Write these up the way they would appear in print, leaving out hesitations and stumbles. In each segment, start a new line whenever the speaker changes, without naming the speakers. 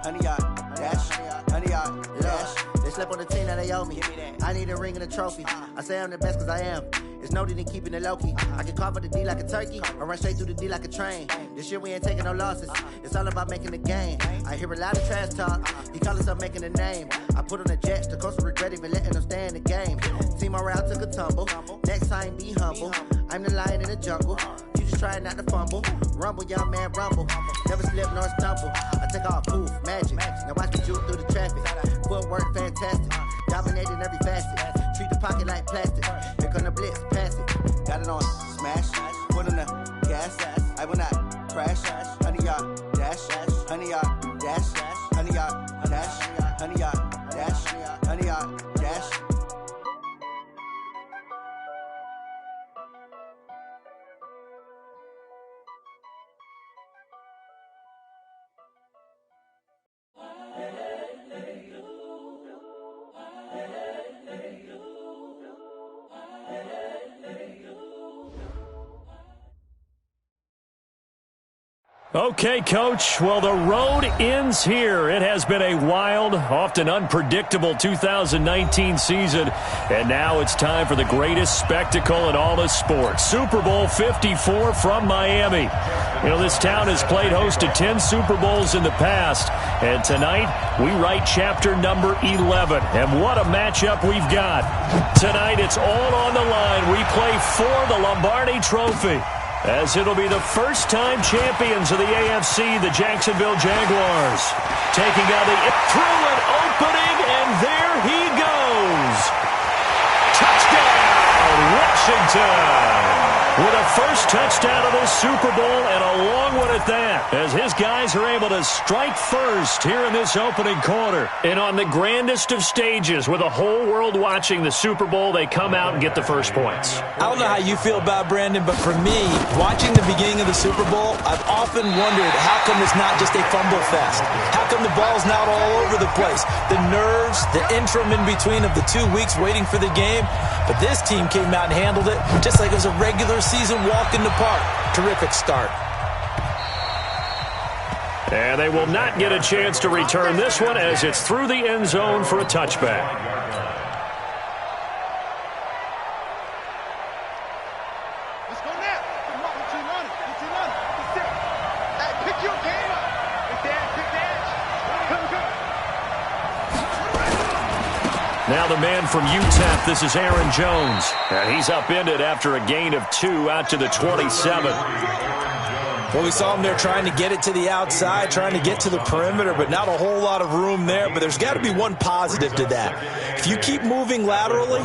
100 yard dash, 100 yard dash. They slept on the team, now they owe me. I need a ring and a trophy. I say I'm the best cause I am. It's no need in keeping it low-key. I can carve up the D like a turkey or run straight through the D like a train. This year we ain't taking no losses. It's all about making the game. I hear a lot of trash talk. He call himself making a name. I put on the Jets. The coach will regret even letting them stay in the game. Team morale took a tumble. Next time be humble. I'm the lion in the jungle. You just try not to fumble. Rumble, young man, rumble. Never slip nor stumble. I take off, poof, magic. Now watch me juke through the traffic. Footwork fantastic. Dominating every facet. Treat the pocket like plastic. Here come the blitz, pass it. Got it on, smash. Put on the gas. I will not crash. 100 yard dash. 100 yard dash. 100 yard dash. 100 yard dash. 100 yard dash.
Okay, Coach. Well, the road ends here. It has been a wild, often unpredictable 2019 season. And now it's time for the greatest spectacle in all of sports. Super Bowl 54 from Miami. You know, this town has played host to 10 Super Bowls in the past. And tonight, we write chapter number 11. And what a matchup we've got. Tonight, it's all on the line. We play for the Lombardi Trophy, as it'll be the first-time champions of the AFC, the Jacksonville Jaguars, taking out through an opening, and there he goes. Touchdown, Washington, with a first touchdown of this Super Bowl, and a long one at that, as his guys are able to strike first here in this opening quarter. And on the grandest of stages, with the whole world watching the Super Bowl, they come out and get the first points.
I don't know how you feel about Brandon, but for me, watching the beginning of the Super Bowl, I've often wondered how come it's not just a fumble fest? How come the ball's not all over the place? The nerves, the interim in between of the 2 weeks waiting for the game. But this team came out and handled it just like it was a regular season walk in the park. Terrific start.
And they will not get a chance to return this one, as it's through the end zone for a touchback. Now the man from UTEP, this is Aaron Jones. And he's upended after a gain of 2 out to the 27.
Well, we saw him there trying to get it to the outside, trying to get to the perimeter, but not a whole lot of room there. But there's got to be one positive to that. If you keep moving laterally,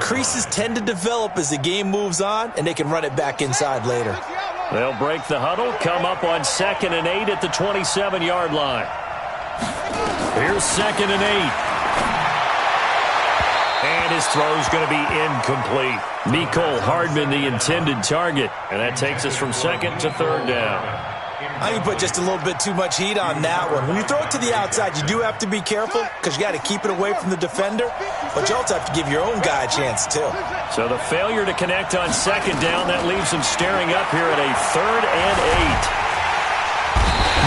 creases tend to develop as the game moves on, and they can run it back inside later.
They'll break the huddle, come up on 2nd and 8 at the 27-yard line. Here's 2nd and 8. And his throw's going to be incomplete. Mecole Hardman, the intended target. And that takes us from 2nd to 3rd down.
I think you put just a little bit too much heat on that one. When you throw it to the outside, you do have to be careful because you got to keep it away from the defender. But you also have to give your own guy a chance, too.
So the failure to connect on 2nd down, that leaves him staring up here at a 3rd and 8.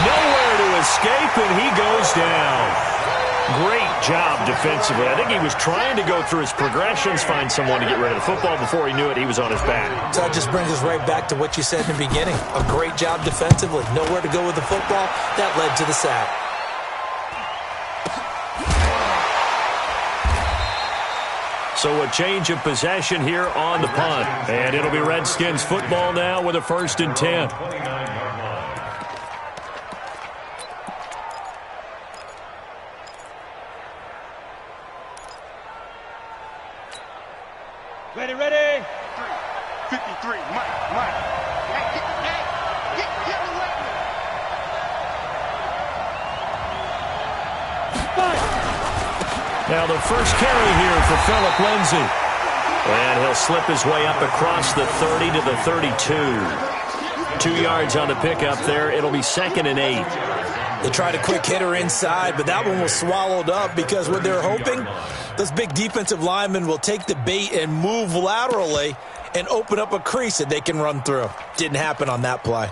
Nowhere to escape, and he goes down. Great job defensively. I think he was trying to go through his progressions, find someone to get rid of the football. Before he knew it, he was on his back.
So that just brings us right back to what you said in the beginning. A great job defensively. Nowhere to go with the football. That led to the sack.
So a change of possession here on the punt. And it'll be Redskins football now with a 1st and 10.
Ready. 53, Mike. Hey, get away with it.
Now the first carry here for Phillip Lindsay. And he'll slip his way up across the 30 to the 32. 2 yards on the pickup there. It'll be 2nd and 8.
They tried a quick hitter inside, but that one was swallowed up because what they're hoping, those big defensive linemen will take the bait and move laterally and open up a crease that they can run through. Didn't happen on that play.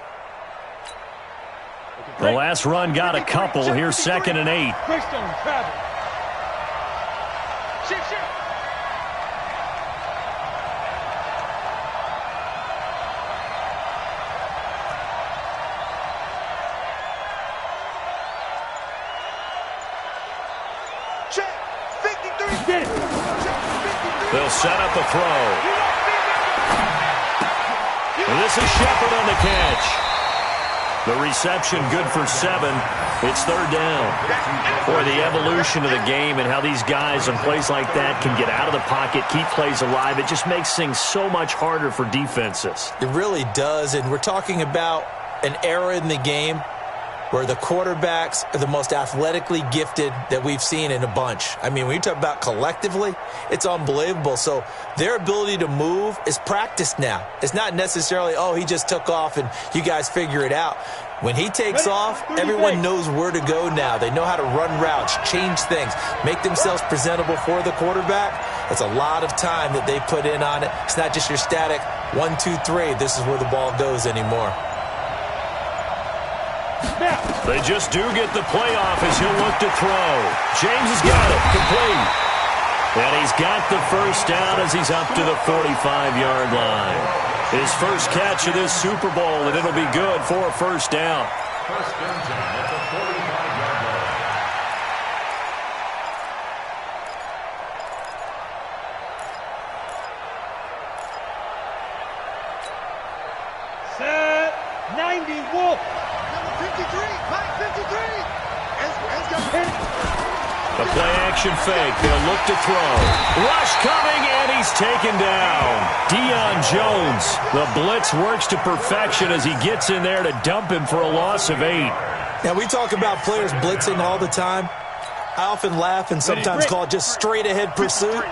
The last run got a couple. Here's 2nd and 8.
Christian travel. Shift. Check. 53. Get it.
They'll set up a throw. And this is Shepard on the catch. The reception good for 7. It's 3rd down. Boy, the evolution of the game and how these guys on plays like that can get out of the pocket, keep plays alive, it just makes things so much harder for defenses.
It really does, and we're talking about an era in the game where the quarterbacks are the most athletically gifted that we've seen in a bunch. I mean, when you talk about collectively, it's unbelievable. So their ability to move is practiced now. It's not necessarily, oh, he just took off and you guys figure it out. When he takes off, everyone knows where to go now. They know how to run routes, change things, make themselves presentable for the quarterback. It's a lot of time that they put in on it. It's not just your static 1, 2, 3. This is where the ball goes anymore.
They just do get the playoff as he'll look to throw. James has got it. Complete. And he's got the first down as he's up to the 45-yard line. His first catch of this Super Bowl, and it'll be good for a first down.
First down at the 45-yard line.
Set. 90 Wolf. Number 53. Mike 53.
The play-action fake. They'll look to throw. Rush coming, and he's taken down. Deion Jones. The blitz works to perfection as he gets in there to dump him for a loss of 8.
Now, we talk about players blitzing all the time. I often laugh and sometimes call it just straight-ahead pursuit.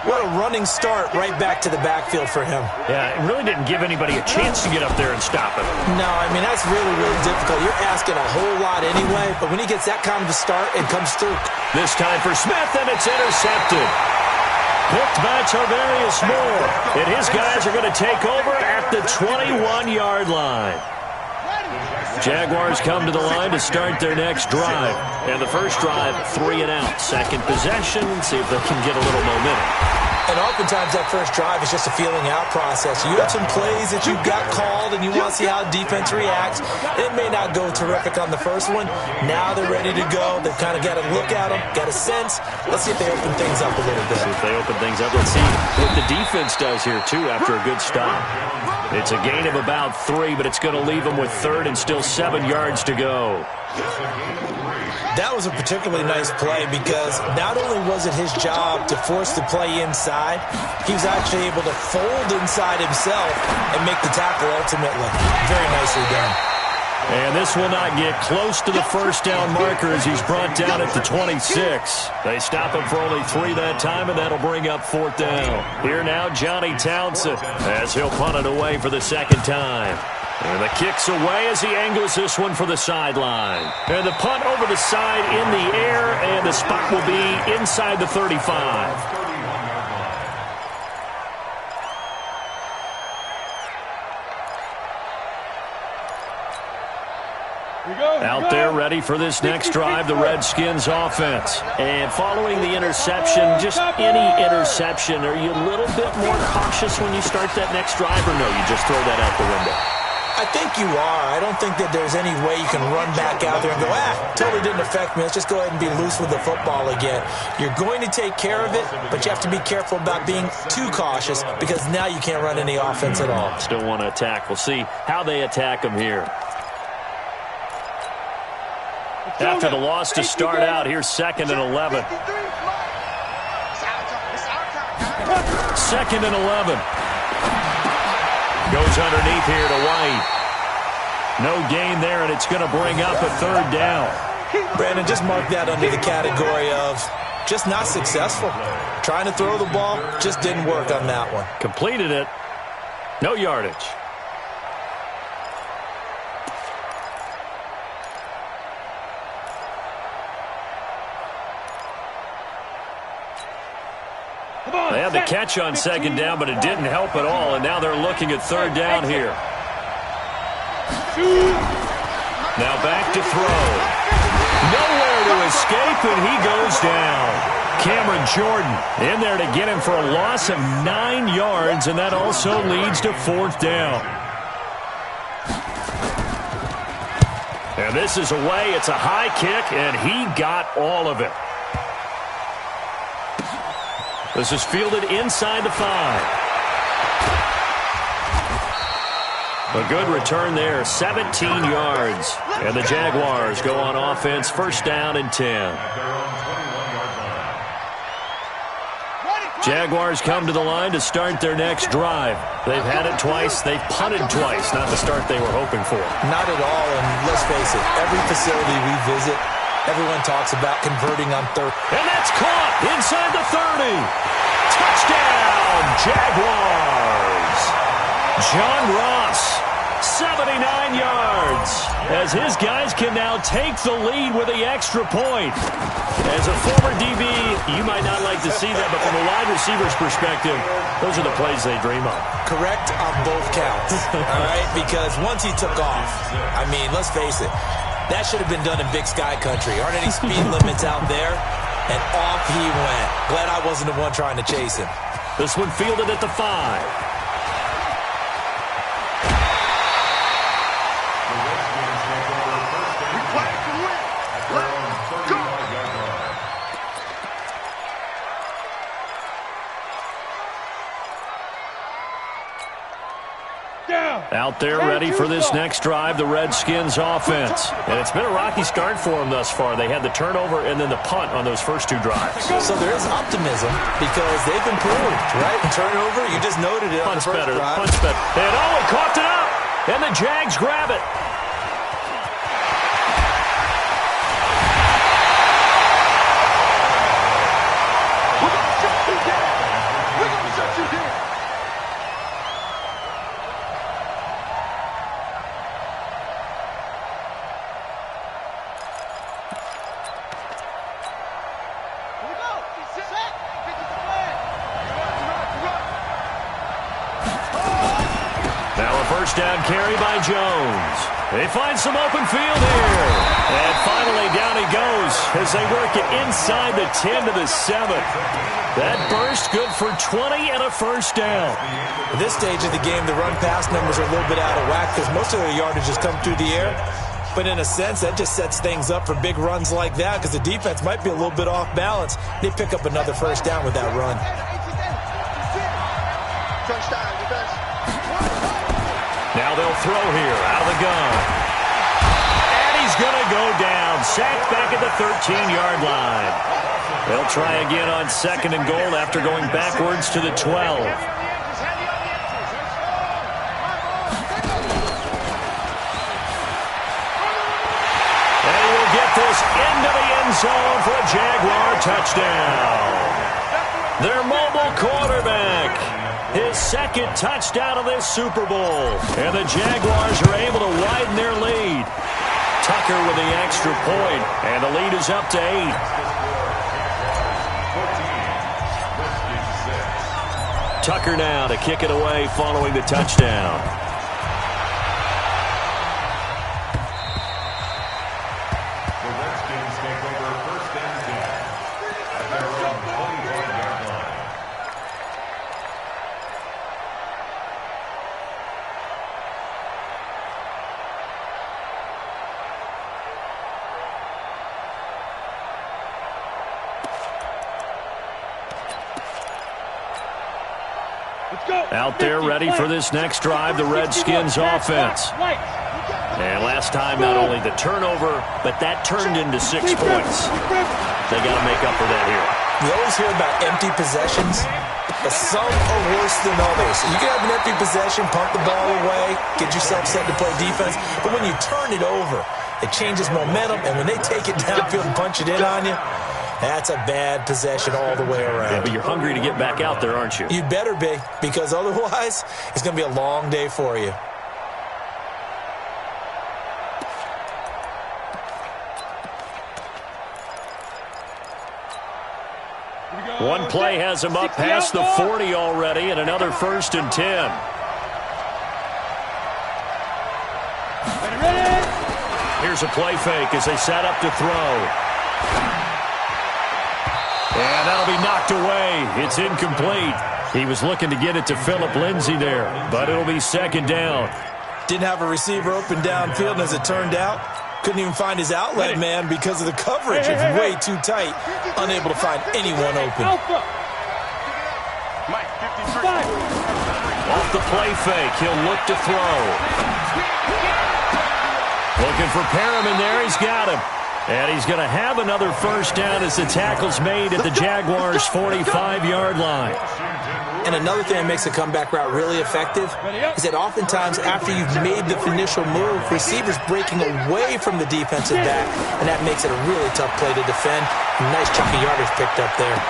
What a running start right back to the backfield for him.
Yeah, it really didn't give anybody a chance to get up there and stop him.
No, I mean, that's really, really difficult. You're asking a whole lot anyway, but when he gets that kind of a start, it comes through.
This time for Smith, and it's intercepted. Hooked by Tarvarius Moore. And his guys are going to take over at the 21-yard line. Jaguars come to the line to start their next drive. And the first drive, 3 and out. Second possession, see if they can get a little momentum.
And oftentimes that first drive is just a feeling out process. You have some plays that you got called and you want to see how defense reacts. It may not go terrific on the first one. Now they're ready to go. They've kind of got to look at them, got a sense. Let's see if they open things up a little bit.
See if they open things up. Let's see what the defense does here, too, after a good stop. It's a gain of about 3, but it's going to leave them with 3rd and still 7 yards to go.
That was a particularly nice play because not only was it his job to force the play inside, he was actually able to fold inside himself and make the tackle ultimately. Very nicely done.
And this will not get close to the first down marker as he's brought down at the 26. They stop him for only 3 that time, and that'll bring up 4th down. Here now, Johnny Townsend as he'll punt it away for the second time. And the kick's away as he angles this one for the sideline. And the punt over the side in the air, and the spot will be inside the 35. Out there ready for this next drive, the Redskins offense. And following the interception, just any interception, are you a little bit more cautious when you start that next drive, or no, you just throw that out the window?
I think you are. I don't think that there's any way you can run back out there and go, totally didn't affect me. Let's just go ahead and be loose with the football again. You're going to take care of it, but you have to be careful about being too cautious because now you can't run any offense at all.
Still want to attack. We'll see how they attack them here. After the loss to start out, here's 2nd and 11. 2nd and 11. Goes underneath here to White. No gain there, and it's going to bring up a 3rd down.
Brandon, just mark that under the category of just not successful. Trying to throw the ball, just didn't work on that one.
Completed it. No yardage. They had the catch on 2nd down, but it didn't help at all, and now they're looking at 3rd down here. Now back to throw. Nowhere to escape, and he goes down. Cameron Jordan in there to get him for a loss of 9 yards, and that also leads to 4th down. And this is away. It's a high kick, and he got all of it. This is fielded inside the 5. A good return there, 17 yards. And the Jaguars go on offense, 1st down and 10. Jaguars come to the line to start their next drive. They've had it twice. They've punted twice. Not the start they were hoping for. Not at all, and let's face it, every facility we visit, everyone talks about converting on 3rd. And that's caught inside the 30. Touchdown, Jaguars. John Ross, 79 yards, as his guys can now take the lead with the extra point. As a former DB, you might not like to see that, but from a wide receiver's perspective, those are the plays they dream of. Correct on both counts, all right? Because once he took off, I mean, let's face it, that should have been done in Big Sky country. Aren't any speed limits out there? And off he went. Glad I wasn't the one trying to chase him. This one fielded at the 5. Out there ready for this next drive, the Redskins offense. And it's been a rocky start for them thus far. They had the turnover and then the punt on those first 2 drives. So there is optimism because they've improved, right? Turnover, you just noted it on the first drive. Punt's better. And he coughed it up. And the Jags grab it.
We're going to shut you down. We're going to shut you down.
First down carry by Jones. They find some open field here. And finally down he goes as they work it inside the 10 to the 7. That burst good for 20 and a first down. At this stage of the game, the run-pass numbers are a little bit out of whack because most of their yardage has come through the air. But in a sense, that just sets things up for big runs like that because the defense might be a little bit off balance. They pick up another first down with that run. Now they'll throw here out of the gun. And he's going to go down. Sacked back at the 13-yard line. They'll try again on 2nd and goal after going backwards to the 12. And he will get this into the end zone for a Jaguar touchdown. Their mobile quarterback. His 2nd touchdown of this Super Bowl. And the Jaguars are able to widen their lead. Tucker with the extra point, and the lead is up to 8. Tucker now to kick it away following the touchdown.
The Redskins take over 1st and 10 at their own 25-yard line.
Out there ready for this next drive, the Redskins offense. And last time, not only the turnover, but that turned into 6 points. They got to make up for that here. You always hear about empty possessions, but some are worse than others. You can have an empty possession, pump the ball away, get yourself set to play defense, but when you turn it over, it changes momentum, and when they take it downfield and punch it in on you, that's a bad possession all the way around. Yeah, but you're hungry to get back out there, aren't you? You'd better be, because otherwise, it's going to be a long day for you. One play has him up past the 40 already, and another 1st and 10. Here's a play fake as they set up to throw. And that'll be knocked away. It's incomplete. He was looking to get it to Phillip Lindsay there, but it'll be second down.
Didn't have a receiver open downfield, and as it turned out, couldn't even find his outlet man because of the coverage. It's way too tight, unable to find anyone open.
Off the play fake, he'll look to throw. Looking for Perriman there, he's got him. And he's going to have another first down as the tackle's made at the Jaguars' 45-yard line.
And another thing that makes a comeback route really effective is that oftentimes after you've made the initial move, receivers breaking away from the defensive back, and that makes it a really tough play to defend. Nice chunk of yardage picked up there.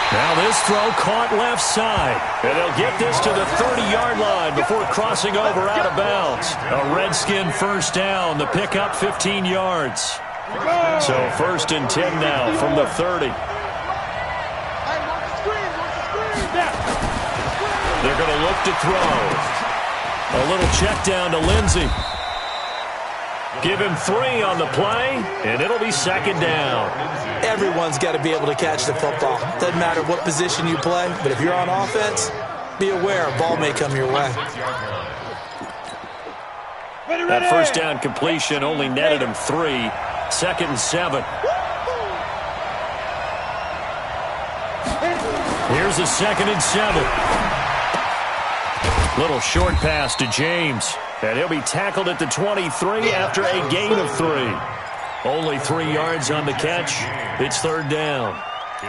Now this throw caught left side, and they'll get this to the 30-yard line before crossing over out of bounds. A Redskin first down, the pickup 15 yards. So 1st and 10 now from the 30. They're going to look to throw. A little check down to Lindsay. Give him 3 on the play, and it'll be second down.
Everyone's got to be able to catch the football. Doesn't matter what position you play, but if you're on offense, be aware a ball may come your way.
That first down completion only netted him 3. 2nd and 7. Here's a 2nd and 7. Little short pass to James. And he'll be tackled at the 23 after a gain of 3. Only 3 yards on the catch. It's 3rd down.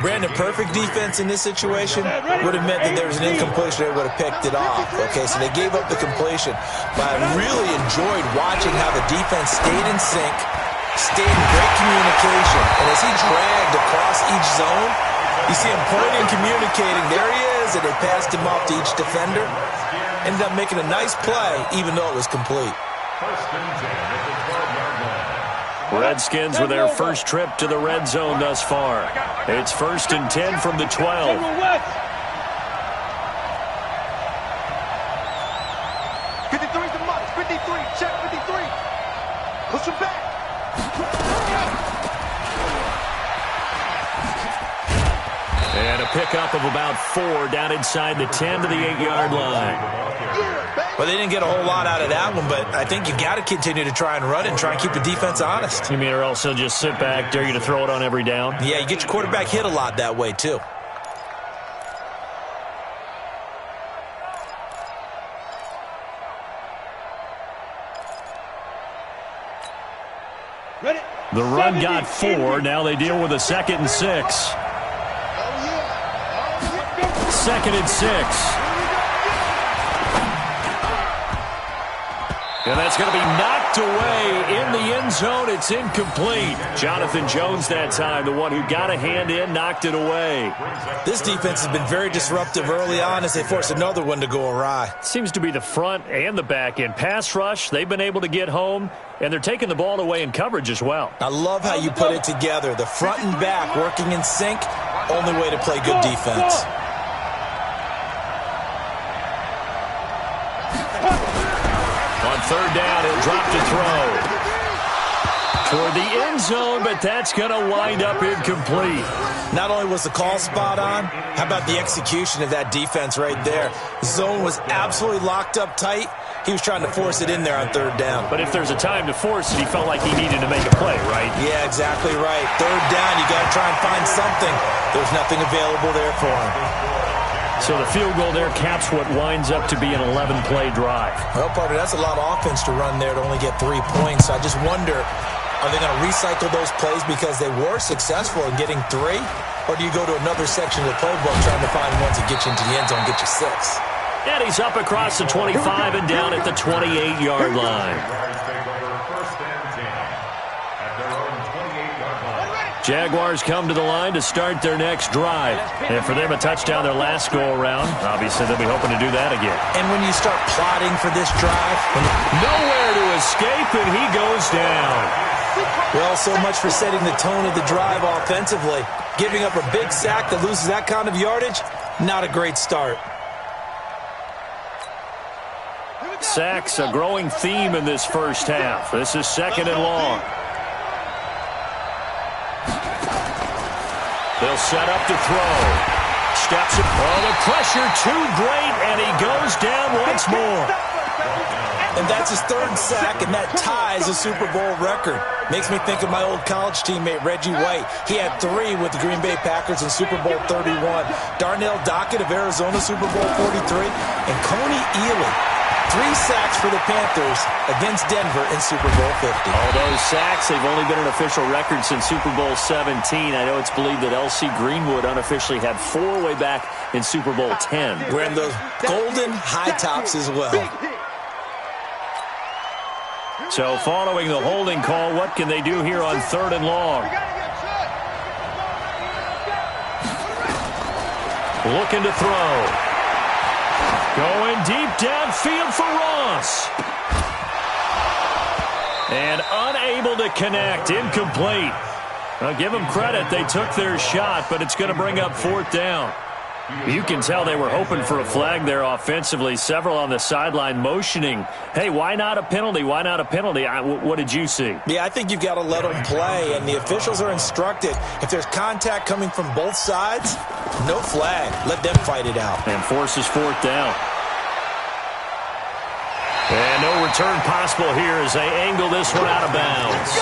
Brandon, perfect defense in this situation would have meant that there was an incompletion. They would have picked it off. Okay, so they gave up the completion. But I really enjoyed watching how the defense stayed in sync, stayed in great communication. And as he dragged across each zone, you see him pointing and communicating. There he is, and they passed him off to each defender. Ended up making a nice play, even though it was complete.
Redskins with their first trip to the red zone thus far. It's 1st and 10 from the 12.
53's the mark. 53. Check 53. Push him back.
And a pickup of about 4 down inside the 10 to the 8-yard line.
Well, they didn't get a whole lot out of that one, but I think you've got to continue to try and run it and try and keep the defense honest.
You mean or else they'll just sit back, dare you to throw it on every down?
Yeah, you get your quarterback hit a lot that way, too.
The run got 4. Now they deal with a 2nd and 6. 2nd and 6. And that's going to be knocked away in the end zone. It's incomplete. Jonathan Jones that time, the one who got a hand in, knocked it away.
This defense has been very disruptive early on as they force another one to go awry.
Seems to be the front and the back end. Pass rush, they've been able to get home, and they're taking the ball away in coverage as well.
I love how you put it together. The front and back working in sync, only way to play good defense.
On 3rd down, he'll drop to throw. Toward the end zone, but that's going to wind up incomplete.
Not only was the call spot on, how about the execution of that defense right there? Zone was absolutely locked up tight. He was trying to force it in there on 3rd down.
But if there's a time to force it, he felt like he needed to make a play, right?
Yeah, exactly right. 3rd down, you got to try and find something. There's nothing available there for him.
So the field goal there caps what winds up to be an 11-play drive.
Well, partner, that's a lot of offense to run there to only get 3 points. I just wonder, are they going to recycle those plays because they were successful in getting 3? Or do you go to another section of the playbook trying to find ones that get you into the end zone and get you 6?
And he's up across the 25 and down at the 28-yard line. Jaguars come to the line to start their next drive. And for them, a touchdown their last go-around. Obviously, they'll be hoping to do that again.
And when you start plotting for this drive...
Nowhere to escape, and he goes down.
Well, so much for setting the tone of the drive offensively. Giving up a big sack that loses that kind of yardage, not a great start.
sacks, a growing theme in this first half. This is 2nd and long. They'll set up to throw. Steps it. Oh, the pressure too great, and he goes down once more.
And that's his 3rd sack, and that ties a Super Bowl record. Makes me think of my old college teammate, Reggie White. He had 3 with the Green Bay Packers in Super Bowl 31. Darnell Dockett of Arizona, Super Bowl 43. And Coney Ealy, 3 sacks for the Panthers against Denver in Super Bowl 50.
All those sacks, they've only been an official record since Super Bowl 17. I know it's believed that L.C. Greenwood unofficially had 4 way back in Super Bowl 10.
Wearing those golden high tops as well.
So following the holding call, what can they do here on 3rd and long? Looking to throw. Going deep downfield for Ross. And unable to connect. Incomplete. I'll give them credit. They took their shot, but it's going to bring up 4th down. You can tell they were hoping for a flag there offensively. Several on the sideline motioning, hey, why not a penalty? Why not a penalty? What did you see?
Yeah, I think you've got to let them play, and the officials are instructed. If there's contact coming from both sides, no flag. Let them fight it out.
And forces 4th down. And no return possible here as they angle this one out of bounds.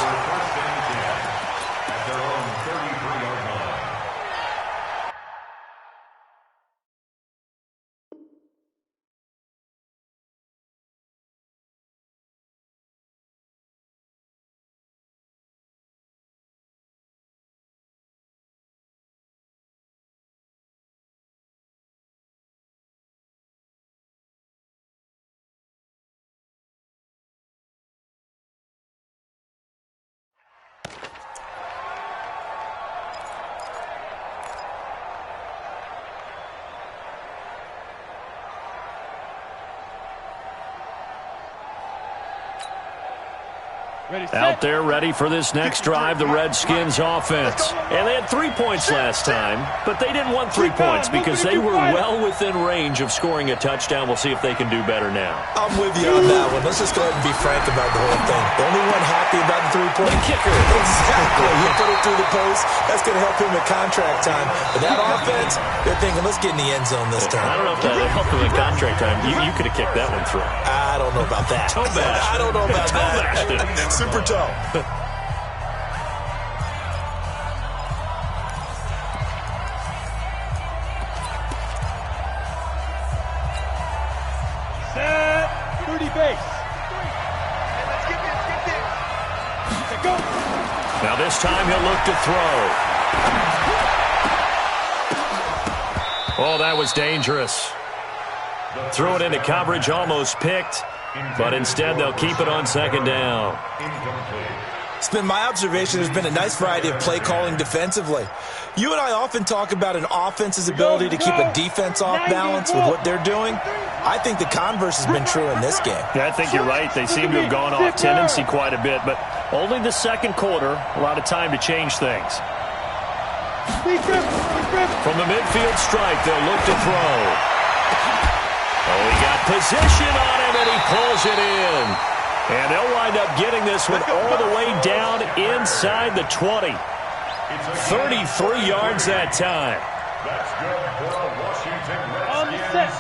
Out there ready for this next drive, the Redskins offense. And they had 3 points last time, but they didn't want 3 points because they were well within range of scoring a touchdown. We'll see if they can do better now.
I'm with you on that one. Let's just go ahead and be frank about the whole thing. The only one happy about the 3-point
kicker.
Exactly. You put it through the post. That's going to help him at contract time. But that offense, they're thinking, let's get in the end zone this time.
I don't know if that helped him in contract time. You could have kicked that one through.
I don't know about that. I don't know about that. Super toe.
Set. 30 base. Let's get this. Go.
Now this time he'll look to throw. Oh, that was dangerous. Threw it into coverage, almost picked. But instead, they'll keep it on 2nd down.
It's been my observation there's been a nice variety of play calling defensively. You and I often talk about an offense's ability to keep a defense off balance with what they're doing. I think the converse has been true in this game.
Yeah, I think you're right. They seem to have gone off tendency quite a bit, but only the 2nd quarter, a lot of time to change things. From the midfield stripe, they'll look to throw. Oh, he got position on him, and he pulls it in. And they'll wind up getting this one all the way down inside the 20. 33 yards that time.
That's good for a Washington
On the set.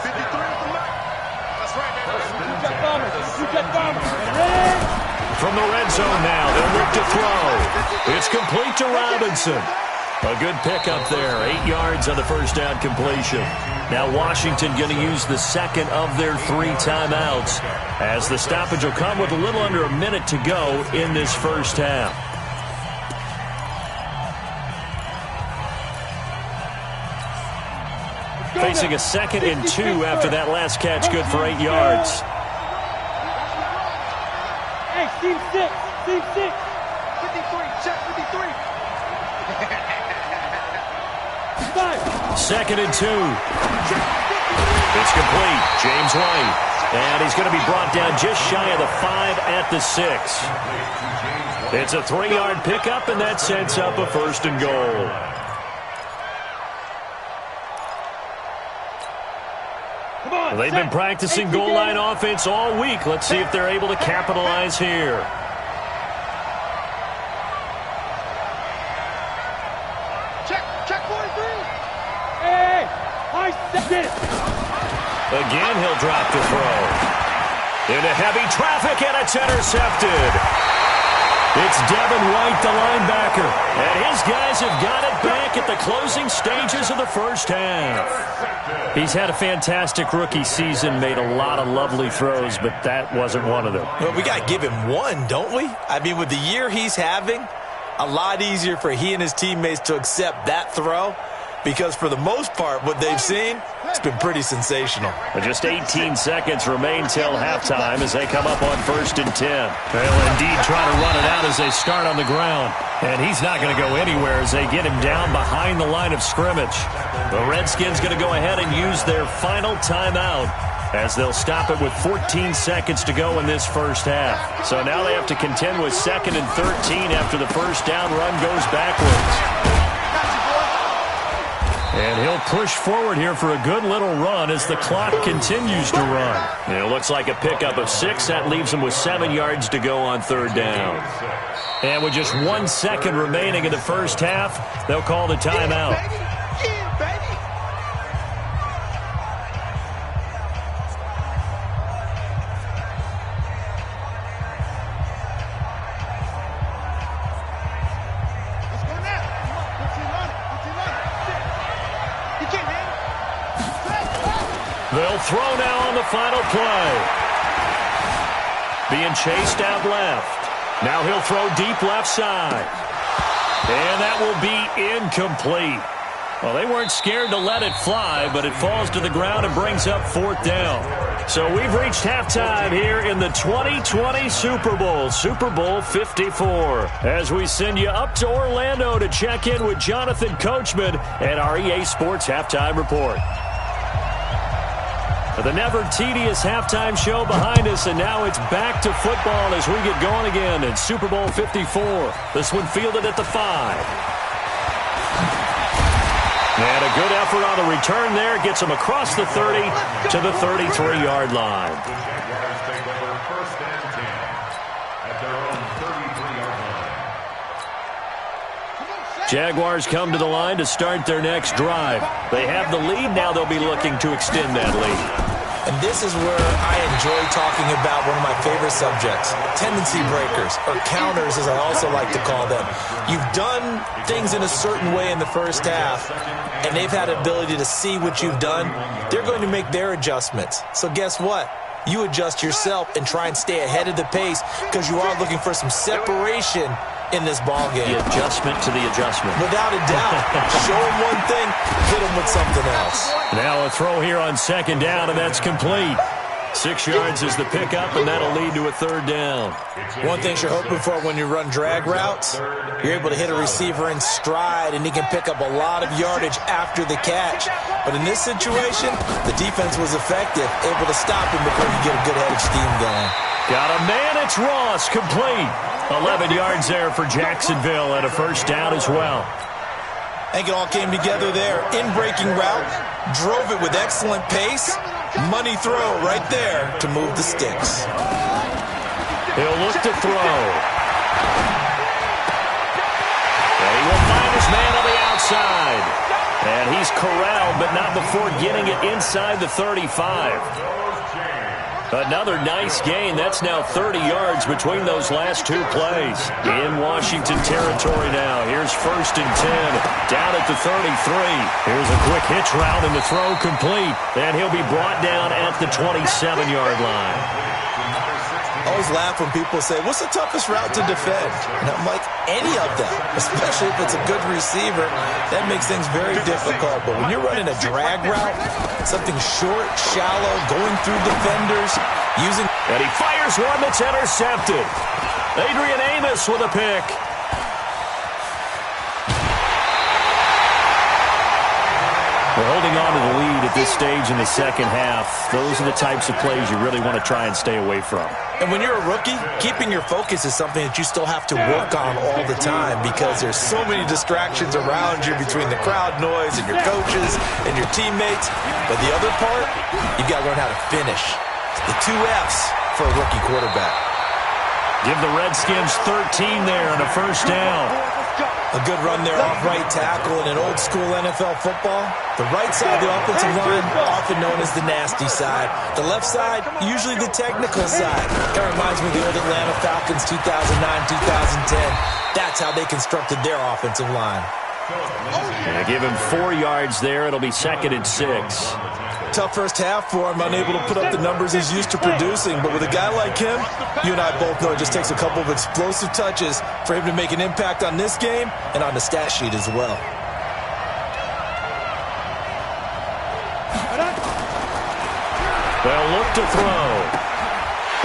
53 at the mark. That's right, man. You got bombers.
From the red zone now, they'll look to throw. It's complete to Robinson. A good pickup there, 8 yards on the first down completion. Now Washington going to use the 2nd of their 3 timeouts as the stoppage will come with a little under a minute to go in this first half. Facing a 2nd and 2 after that last catch, good for 8 yards.
Hey, team 6. 53, check 53.
2nd and 2. It's complete. James White. And he's going to be brought down just shy of the 5 at the 6. It's a 3-yard pickup, and that sets up a 1st and goal.
Come on.
Well, they've been practicing goal line offense all week. Let's see if they're able to capitalize here.
Check 43. Hey, I said it.
Again, he'll drop the throw. Into heavy traffic, and it's intercepted. It's Devin White, the linebacker. And his guys have got it back at the closing stages of the first half. He's had a fantastic rookie season, made a lot of lovely throws, but that wasn't one of them.
Well, we got to give him one, don't we? I mean, with the year he's having, a lot easier for he and his teammates to accept that throw, because for the most part, what they've seen, it's been pretty sensational.
Just 18 seconds remain till halftime as they come up on 1st and 10. They'll indeed try to run it out as they start on the ground. And he's not going to go anywhere as they get him down behind the line of scrimmage. The Redskins going to go ahead and use their final timeout as they'll stop it with 14 seconds to go in this first half. So now they have to contend with 2nd and 13 after the first down run goes backwards. And he'll push forward here for a good little run as the clock continues to run. And it looks like a pickup of 6. That leaves him with 7 yards to go on 3rd down. And with just 1 second remaining in the first half, they'll call the timeout. They'll throw now on the final play. Being chased out left. Now he'll throw deep left side. And that will be incomplete. Well, they weren't scared to let it fly, but it falls to the ground and brings up 4th down. So we've reached halftime here in the 2020 Super Bowl, Super Bowl 54. As we send you up to Orlando to check in with Jonathan Coachman and our EA Sports Halftime Report. The never tedious halftime show behind us, and now it's back to football as we get going again in Super Bowl 54. This one fielded at the 5. And a good effort on the return there gets him across the 30 to the 33-yard line.
The Jaguars take over 1st and 10 at their own 33-yard line.
Jaguars come to the line to start their next drive. They have the lead. Now they'll be looking to extend that lead.
And this is where I enjoy talking about one of my favorite subjects, tendency breakers, or counters as I also like to call them. You've done things in a certain way in the first half, and they've had the ability to see what you've done. They're going to make their adjustments. So guess what? You adjust yourself and try and stay ahead of the pace because you are looking for some separation in this ball game.
The adjustment to the adjustment.
Without a doubt. Show him one thing, hit him with something else.
Now a throw here on 2nd down, and that's complete. 6 yards is the pickup, and that'll lead to a 3rd down.
One thing you're hoping for when you run drag routes, you're able to hit a receiver in stride, and he can pick up a lot of yardage after the catch. But in this situation, the defense was effective, able to stop him before you get a good head of steam going.
Got a man, it's Ross, complete. 11 yards there for Jacksonville, and a 1st down as well.
I think it all came together there. In-breaking route, drove it with excellent pace. Money throw right there to move the sticks.
He'll look to throw. And he will find his man on the outside. And he's corralled, but not before getting it inside the 35. Another nice gain. That's now 30 yards between those last 2 plays. In Washington territory now. Here's 1st and 10. Down at the 33. Here's a quick hitch route and the throw complete. And he'll be brought down at the 27-yard line.
I always laugh when people say, what's the toughest route to defend? And I'm like, any of them, especially if it's a good receiver. That makes things very difficult. But when you're running a drag route, something short, shallow, going through defenders, using...
And he fires one that's intercepted. Adrian Amos with a pick. We're holding on to the lead at this stage in the second half. Those are the types of plays you really want to try and stay away from.
And when you're a rookie, keeping your focus is something that you still have to work on all the time because there's so many distractions around you between the crowd noise and your coaches and your teammates. But the other part, you've got to learn how to finish. The 2 F's for a rookie quarterback.
Give the Redskins 13 there on a first down.
A good run there off right tackle in an old-school NFL football. The right side of the offensive line, often known as the nasty side. The left side, usually the technical side. Kind of reminds me of the old Atlanta Falcons 2009-2010. That's how they constructed their offensive line.
Yeah, give him 4 yards there. It'll be 2nd and 6.
Tough first half for him, unable to put up the numbers he's used to producing. But with a guy like him, you and I both know it just takes a couple of explosive touches for him to make an impact on this game and on the stat sheet as well.
They'll look to throw.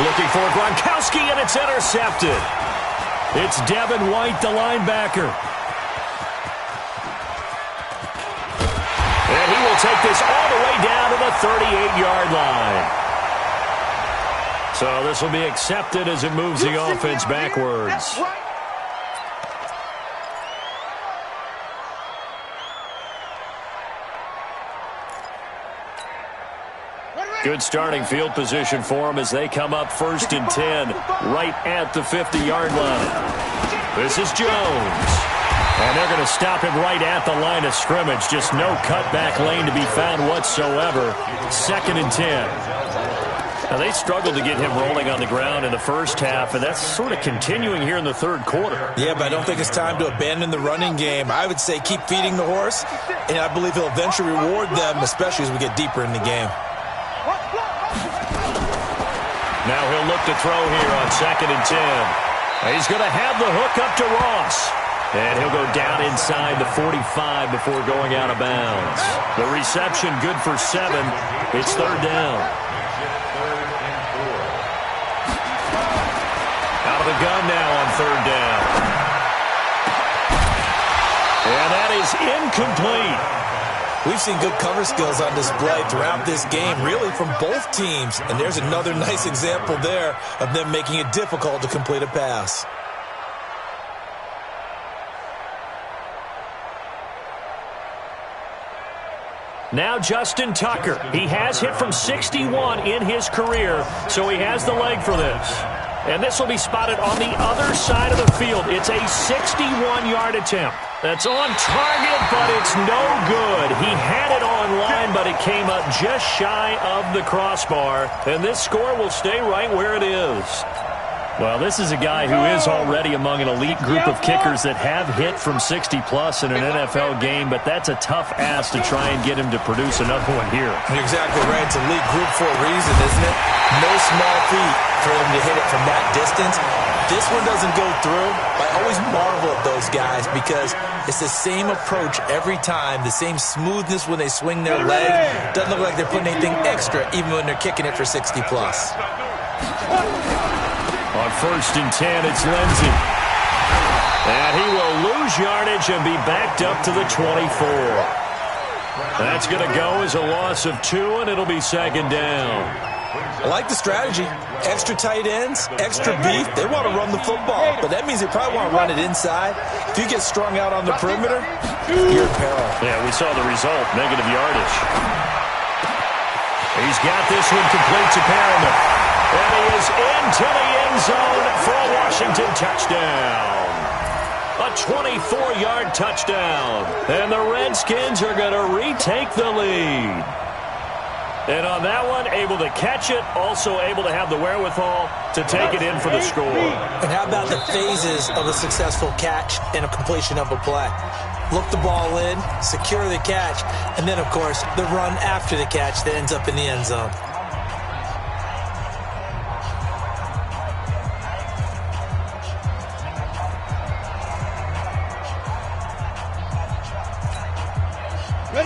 Looking for Gronkowski, and it's intercepted. It's Devin White, the linebacker. And he will take this all the way down to the 38-yard line. So this will be accepted as it moves the offense backwards. Good starting field position for them as they come up 1st and 10 right at the 50-yard line. This is Jones. And they're going to stop him right at the line of scrimmage. Just no cutback lane to be found whatsoever. 2nd and 10. Now, they struggled to get him rolling on the ground in the first half, and that's sort of continuing here in the third quarter.
Yeah, but I don't think it's time to abandon the running game. I would say keep feeding the horse, and I believe he'll eventually reward them, especially as we get deeper in the game.
Now he'll look to throw here on 2nd and 10. He's going to have the hook up to Ross. And he'll go down inside the 45 before going out of bounds. The reception good for 7. It's 3rd down. Out of the gun now on 3rd down. And that is incomplete.
We've seen good cover skills on display throughout this game, really from both teams. And there's another nice example there of them making it difficult to complete a pass.
Now Justin Tucker. He has hit from 61 in his career, so he has the leg for this. And this will be spotted on the other side of the field. It's a 61-yard attempt. That's on target, but it's no good. He had it on line, but it came up just shy of the crossbar. And this score will stay right where it is. Well, this is a guy who is already among an elite group of kickers that have hit from 60-plus in an NFL game, but that's a tough ask to try and get him to produce another one here.
You're exactly right. It's elite group for a reason, isn't it? No small feat for him to hit it from that distance. This one doesn't go through. I always marvel at those guys because it's the same approach every time, the same smoothness when they swing their leg. Doesn't look like they're putting anything extra even when they're kicking it for 60-plus.
On 1st and 10, it's Lindsey. And he will lose yardage and be backed up to the 24. That's going to go as a loss of 2, and it'll be 2nd down.
I like the strategy. Extra tight ends, extra beef. They want to run the football, but that means they probably want to run it inside. If you get strung out on the perimeter, you're in peril.
Yeah, we saw the result, negative yardage. He's got this one complete to Perriman. And he is into the end zone for a Washington touchdown. A 24-yard touchdown. And the Redskins are going to retake the lead. And on that one, able to catch it, also able to have the wherewithal to take it in for the score.
And how about the phases of a successful catch and a completion of a play? Look the ball in, secure the catch, and then, of course, the run after the catch that ends up in the end zone.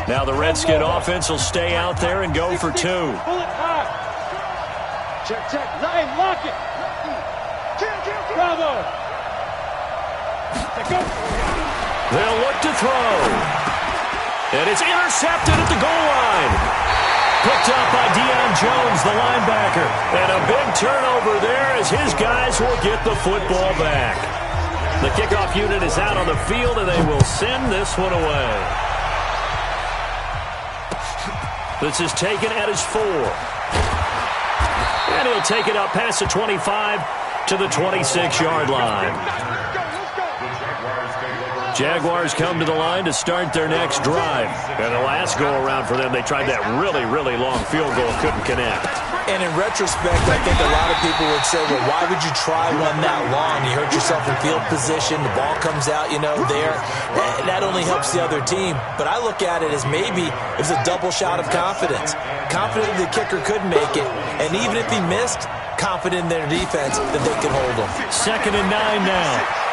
Now the Redskin offense will stay out there and go for 2.
Check, line, lock it. Bravo.
They'll look to throw. And it's intercepted at the goal line. Picked up by Deion Jones, the linebacker. And a big turnover there as his guys will get the football back. The kickoff unit is out on the field, and they will send this one away. This is taken at his 4. And he'll take it up past the 25 to the 26-yard line. Jaguars come to the line to start their next drive. And the last go-around for them, they tried that really, really long field goal, couldn't connect.
And in retrospect, I think a lot of people would say, well, why would you try one that long? You hurt yourself in field position. The ball comes out, there. That only helps the other team. But I look at it as maybe it was a double shot of confidence. Confident the kicker could make it. And even if he missed, confident in their defense that they can hold him.
2nd and 9 now.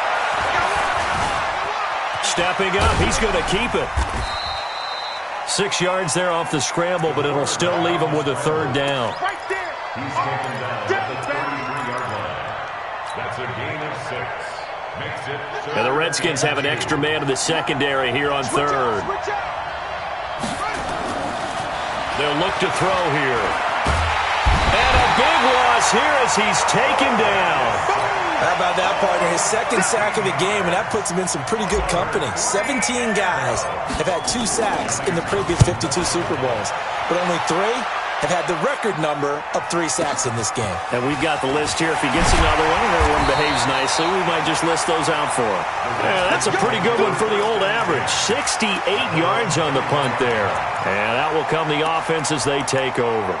Stepping up, he's going to keep it. 6 yards there off the scramble, but it'll still leave him with a 3rd down.
He's taken down at the 33-yard line. That's a gain of 6. Makes it.
And the Redskins have an extra man in the secondary here on 3rd. They'll look to throw here. And a big loss here as he's taken down.
How about that, partner? His 2nd sack of the game, and that puts him in some pretty good company. 17 guys have had 2 sacks in the previous 52 Super Bowls, but only 3 have had the record number of 3 sacks in this game.
And we've got the list here. If he gets another one and everyone behaves nicely, we might just list those out for him. Yeah, that's a pretty good one for the old average. 68 yards on the punt there. And that will come the offense as they take over.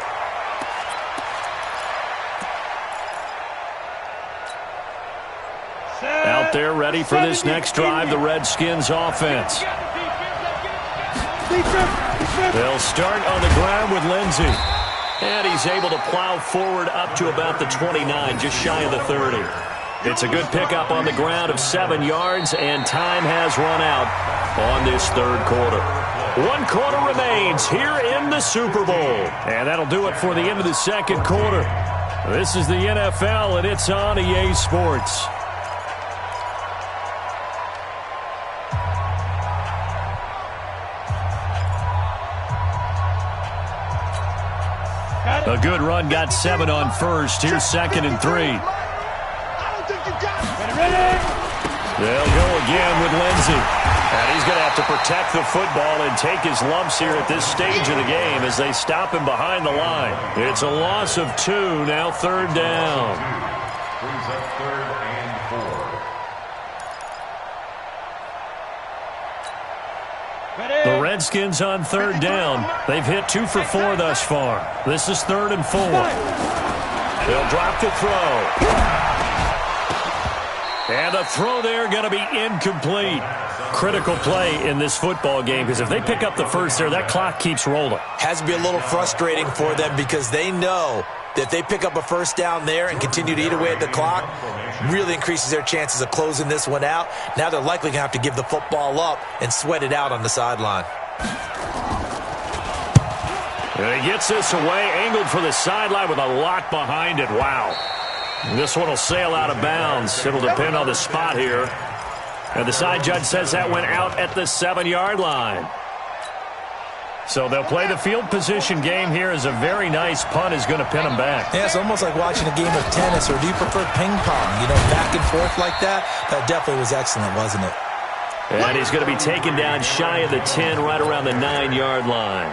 Out there ready for this next drive, the Redskins offense. They'll start on the ground with Lindsey. And he's able to plow forward up to about the 29, just shy of the 30. It's a good pickup on the ground of 7 yards, and time has run out on this 3rd quarter. 1 quarter remains here in the Super Bowl. And that'll do it for the end of the 2nd quarter. This is the NFL, and it's on EA Sports. A good run, got 7 on first. Here's 2nd and 3. They'll go again with Lindsey. And he's going to have to protect the football and take his lumps here at this stage of the game as they stop him behind the line. It's a loss of 2, now 3rd down.
Brings up 3rd and 4.
The Redskins on 3rd down. They've hit 2 for 4 thus far. This is 3rd and 4. They'll drop the throw. And the throw there going to be incomplete. Critical play in this football game because if they pick up the first there, that clock keeps rolling.
Has to be a little frustrating for them because they know that if they pick up a 1st down there and continue to eat away at the clock, really increases their chances of closing this one out. Now they're likely going to have to give the football up and sweat it out on the sideline.
And he gets this away, angled for the sideline with a lot behind it. Wow. And this one will sail out of bounds. It'll depend on the spot here. And the side judge says that went out at the 7-yard line. So they'll play the field position game here as a very nice punt is going to pin them back.
Yeah, it's almost like watching a game of tennis, or do you prefer ping pong? Back and forth like that? That definitely was excellent, wasn't it?
And he's going to be taken down shy of the 10, right around the 9-yard line.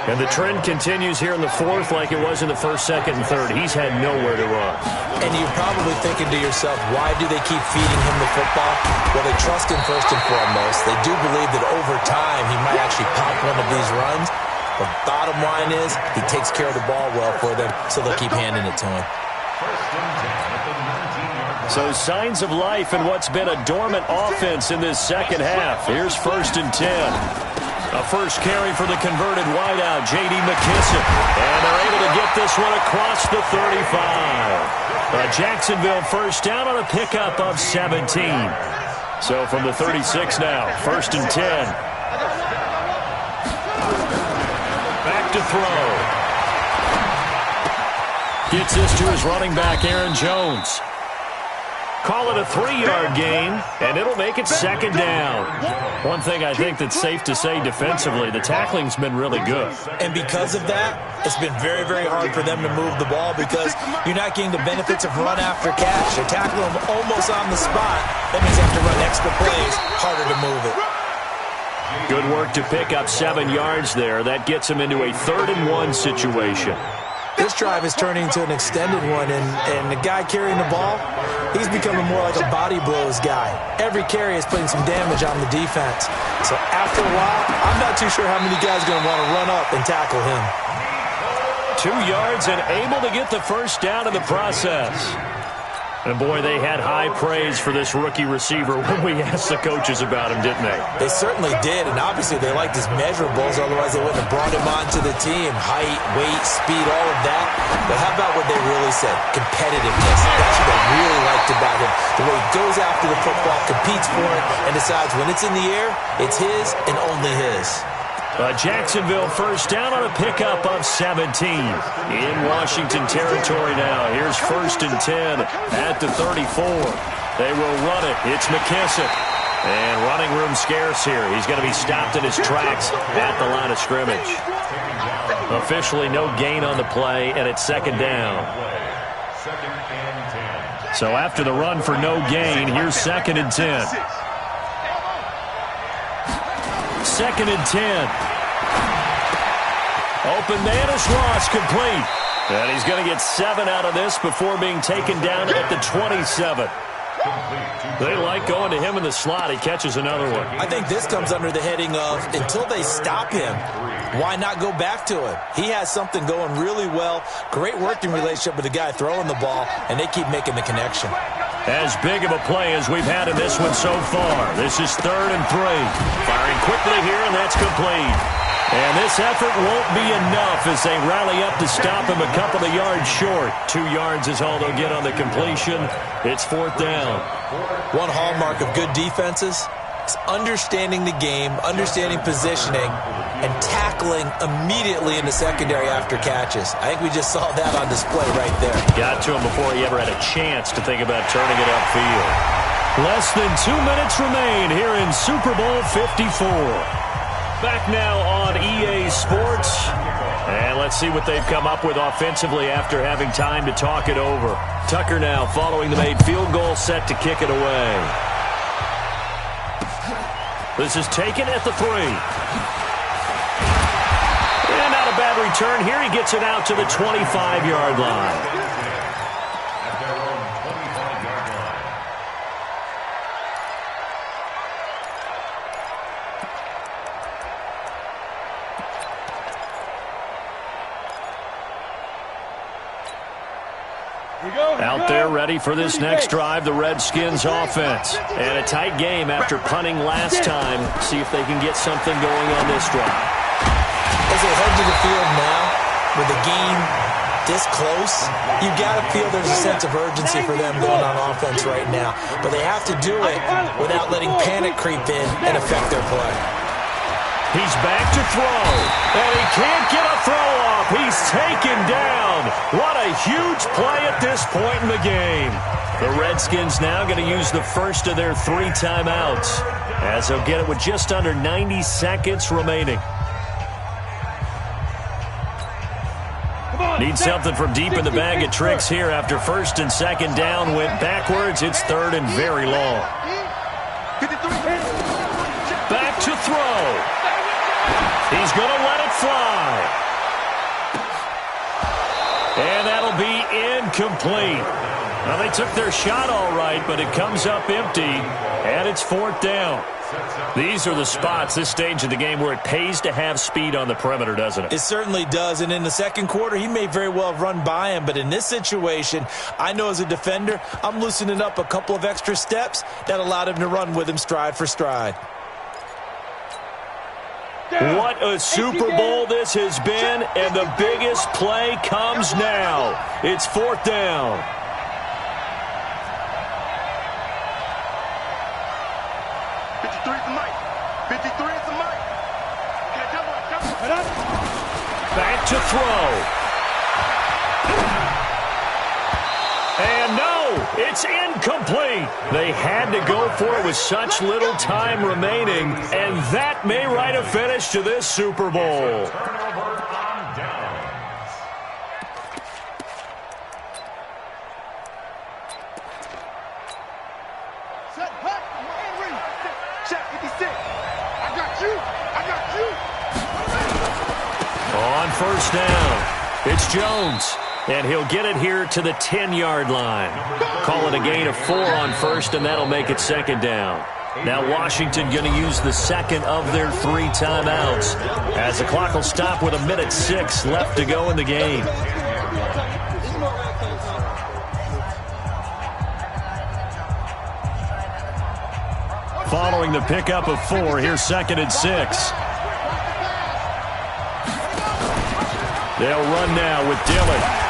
And the trend continues here in the 4th like it was in the 1st, 2nd, and 3rd. He's had nowhere to run.
And you're probably thinking to yourself, why do they keep feeding him the football? Well, they trust him first and foremost. They do believe that over time he might actually pop one of these runs. But bottom line is he takes care of the ball well for them, so they'll keep handing it to him.
So signs of life in what's been a dormant offense in this 2nd half. Here's 1st and 10. A first carry for the converted wideout, J.D. McKissick. And they're able to get this one across the 35. A Jacksonville 1st down on a pickup of 17. So from the 36 now, 1st and 10. Back to throw. Gets this to his running back, Aaron Jones. Call it a 3-yard gain, and it'll make it second down. One thing I think that's safe to say defensively, the tackling's been really good.
And because of that, it's been very, very hard for them to move the ball because you're not getting the benefits of run after catch. They tackle them almost on the spot. That means they have to run extra plays, harder to move it.
Good work to pick up 7 yards there. That gets them into a 3rd-and-1 situation.
This drive is turning into an extended one, and the guy carrying the ball, he's becoming more like a body blows guy. Every carry is putting some damage on the defense. So after a while, I'm not too sure how many guys are going to want to run up and tackle him.
2 yards and able to get the first down in the process. And, boy, they had high praise for this rookie receiver when we asked the coaches about him, didn't they?
They certainly did, and obviously they liked his measurables, otherwise they wouldn't have brought him onto the team. Height, weight, speed, all of that. But how about what they really said? Competitiveness. That's what they really liked about him. The way he goes after the football, competes for it, and decides when it's in the air, it's his and only his.
Jacksonville first down on a pickup of 17. In Washington territory now. Here's 1st and 10 at the 34. They will run it. It's McKissick. And running room scarce here. He's going to be stopped in his tracks at the line of scrimmage. Officially no gain on the play, and it's 2nd down. So after the run for no gain, here's 2nd and 10. 2nd and 10. Open man is Ross, complete. And he's going to get 7 out of this before being taken down at the 27. They like going to him in the slot. He catches another one.
I think this comes under the heading of until they stop him, why not go back to him? He has something going really well. Great working relationship with the guy throwing the ball, and they keep making the connection.
As big of a play as we've had in this one so far. This is 3rd and 3. Firing quickly here, and that's complete. And this effort won't be enough as they rally up to stop him a couple of yards short. 2 yards is all they'll get on the completion. It's 4th down.
One hallmark of good defenses is understanding the game, understanding positioning, and tackling immediately in the secondary after catches. I think we just saw that on display right there.
Got to him before he ever had a chance to think about turning it upfield. Less than 2 minutes remain here in Super Bowl 54. Back now on EA Sports. And let's see what they've come up with offensively after having time to talk it over. Tucker now following the made field goal, set to kick it away. This is taken at the 3. And not a bad return here. He gets it out to the 25-yard line. Out there ready for this next drive, the Redskins offense. And a tight game after punting last time. See if they can get something going on this drive.
As they head to the field now, with the game this close, you got to feel there's a sense of urgency for them going on offense right now. But they have to do it without letting panic creep in and affect their play.
He's back to throw, and he can't get a throw off. He's taken down. What a huge play at this point in the game. The Redskins now going to use the first of their 3 timeouts, as they'll get it with just under 90 seconds remaining. Need something from deep in the bag of tricks here after 1st and 2nd down went backwards. It's 3rd and very long. Back to throw. He's going to let it fly. And that'll be incomplete. Well, they took their shot all right, but it comes up empty, and it's 4th down. These are the spots, this stage of the game, where it pays to have speed on the perimeter, doesn't it?
It certainly does, and in the second quarter, he may very well have run by him, but in this situation, I know as a defender, I'm loosening up a couple of extra steps that allowed him to run with him stride for stride.
What a Super Bowl this has been, and the biggest play comes now. It's 4th down. Back to throw. And no, it's incomplete. They had to go for it with such little time remaining, and that may write a finish to this Super Bowl.
Turnover on downs.
Set, back, Henry. Check 56. I got you. I got you.
On first down, it's Jones. And he'll get it here to the 10-yard line. Call it a gain of 4 on first, and that'll make it second down. Now Washington going to use the second of their 3 timeouts, as the clock will stop with 1:06 left to go in the game. Following the pickup of 4, here's 2nd and 6. They'll run now with Dillon.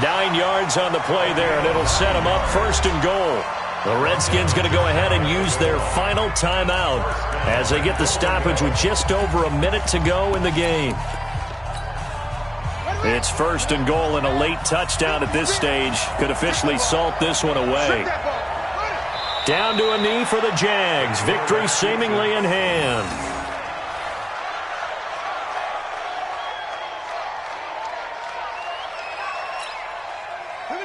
9 yards on the play there, and it'll set them up 1st and goal. The Redskins going to go ahead and use their final timeout as they get the stoppage with just over 1 minute to go in the game. It's 1st and goal, and a late touchdown at this stage could officially salt this one away. Down to a knee for the Jags. Victory seemingly in hand.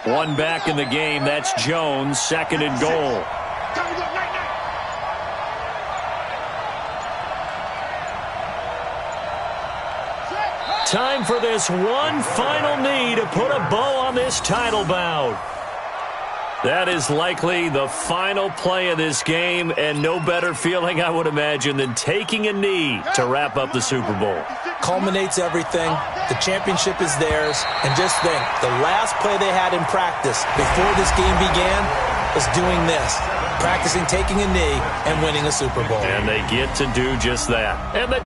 One back in the game. That's Jones. 2nd and goal. Time for this one final knee to put a bow on this title bout. That is likely the final play of this game, and no better feeling, I would imagine, than taking a knee to wrap up the Super Bowl.
Culminates everything. The championship is theirs. And just think, the last play they had in practice before this game began was doing this, practicing taking a knee and winning a Super Bowl.
And they get to do just that. And the